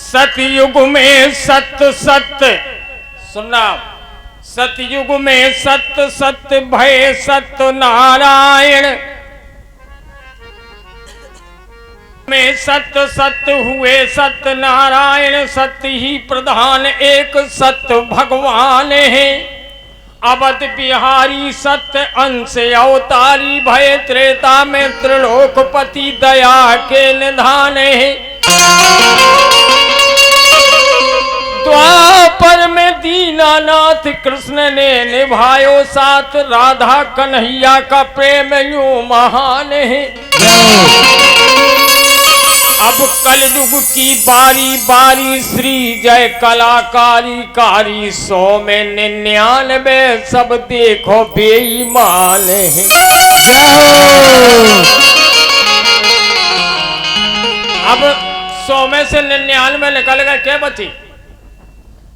सतयुग में सत्य सत्य सुनना, सतयुग में सत्य सत्य भय सत्य नारायण में सत्य सत्य हुए सत्य नारायण, सत्य ही प्रधान एक सत्य भगवान है। अवध बिहारी सत्य अंश अवतारी, भय त्रेता में त्रिलोकपति दया के निधान है। द्वापर में दीनानाथ कृष्ण ने निभायो साथ, राधा कन्हैया का प्रेम यूं महान है। अब कलयुग की बारी बारी, श्री जय कलाकारी कारी, 100 में 99 सब देखो बेईमान है। अब 100 में से 99 निकल गए, क्या बची?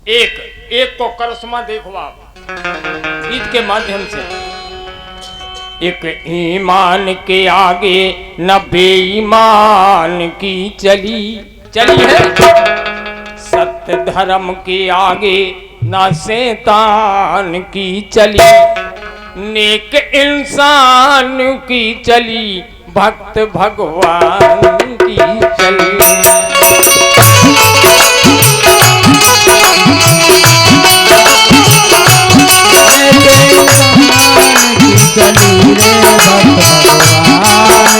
एक को करिश्मा देखो आप गीत के माध्यम से। एक ईमान के आगे न बेईमान की चली है, सत्य धर्म के आगे न शैतान की चली, नेक इंसान की चली, भक्त भगवान की चली। चली रे भक्त भगवान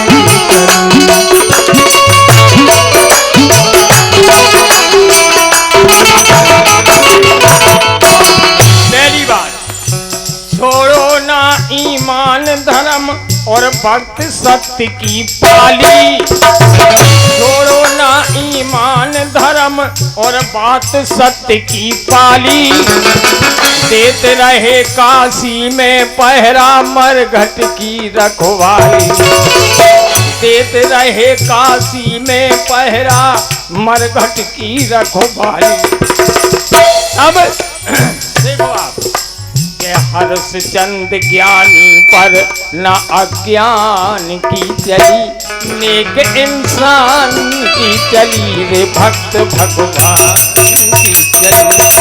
पहली बात, छोड़ो ना ईमान धर्म और भक्त सत्य की पाली, छोड़ो ना ईमान धर्म और बात सत्य की पाली, देते रहे काशी में पहरा मरघट की रखवाली, देते रहे काशी में पहरा मरघट की रखवाली। अब देखो आप के हर्षचंद ज्ञानी पर न अज्ञान की चली, नेक इंसान की चली रे भक्त भगवान की चली।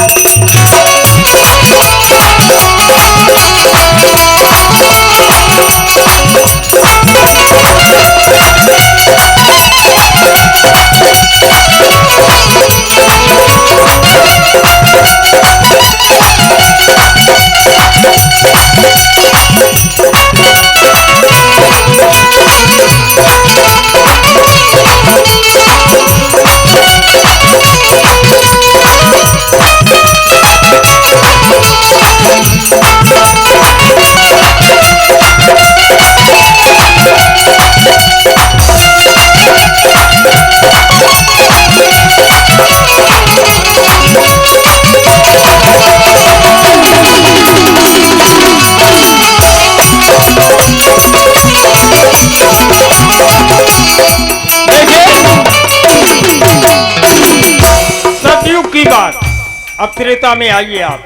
अब त्रेता में आइए आप।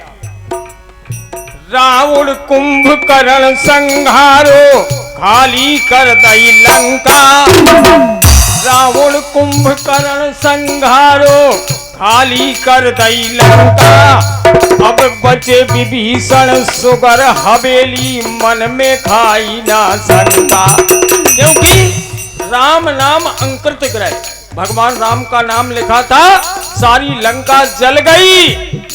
रावण कुंभकर्ण संहारो, खाली कर दई लंका, रावण कुंभकर्ण संहारो, खाली कर दई लंका। अब बचे विभीषण सुगर हवेली, मन में खाई ना शंका। क्योंकि राम नाम अंकृत ग्रह, भगवान राम का नाम लिखा था, सारी लंका जल गई,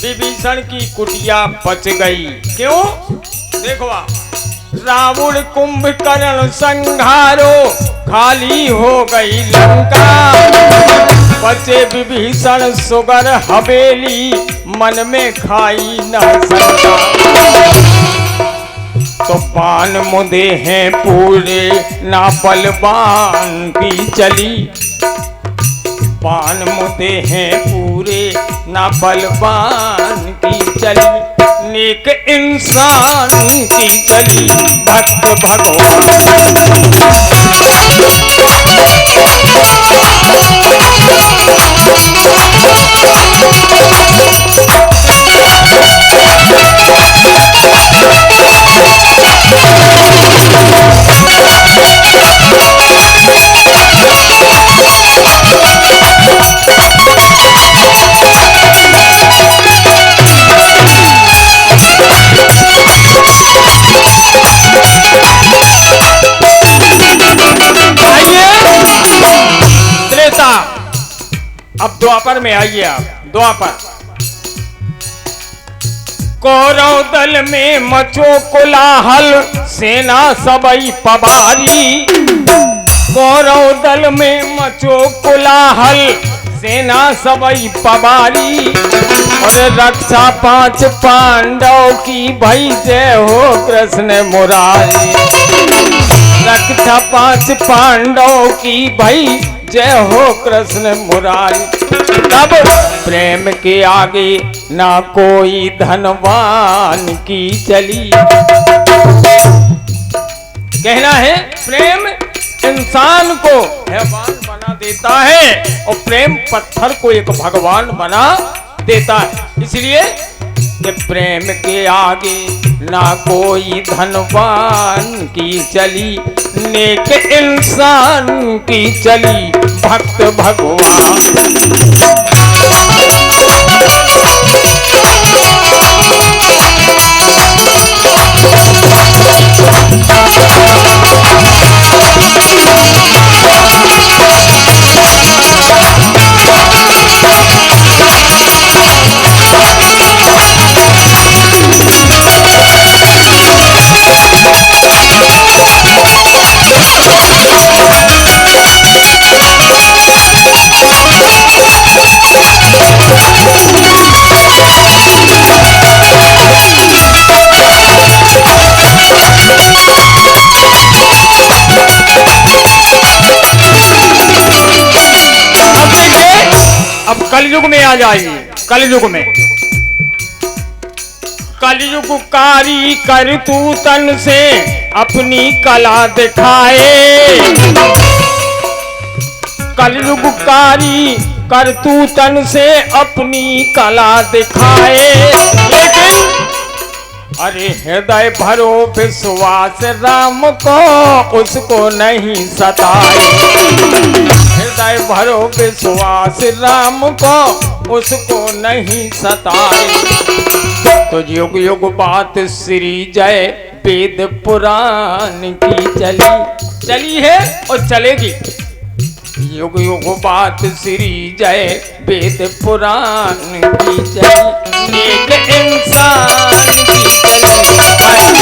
विभीषण की कुटिया बच गई। क्यों? देखो आप, रावण कुंभकर्ण संहारो, खाली हो गई लंका, बचे विभीषण सुगर हवेली, मन में खाई न शंका। तो पान मुदे हैं पूरे, ना बलवान की चली, पान मुदे हैं पूरे, ना बलवान की चली, नेक इंसान की चली, भक्त भगवान। अब द्वापर में आइए आप। द्वापर कौरव दल में मचो कोलाहल, सेना सबई पबारी। कौरव दल में मचो कोलाहल, सेना सबई पबारी। और रक्षा 5 पांडव की भई जय हो कृष्ण मुरारी। रक्षा 5 पांडव की भई जय हो कृष्ण मुरारी। तब प्रेम के आगे ना कोई धनवान की चली। कहना है प्रेम इंसान को हैवान बना देता है और प्रेम पत्थर को एक भगवान बना देता है। इसलिए कि प्रेम के आगे ना कोई धनवान की चली, नेक इंसान की चली भक्त भगवान। अब कलयुग में आ जाइए। कलयुग में कलयुग कारी कर तू तन से अपनी कला दिखाए। कलयुग कारी कर तू तन से अपनी कला दिखाए। लेकिन अरे हृदय भरो विश्वास राम को उसको नहीं सताए। हृदय भरो विश्वास राम को उसको नहीं सताए। तो युग युग बात श्री जय वेद पुराण की चली है और चलेगी। युग युग बात श्री जय वेद पुराण की चली, नेक इंसान की चली भगवान।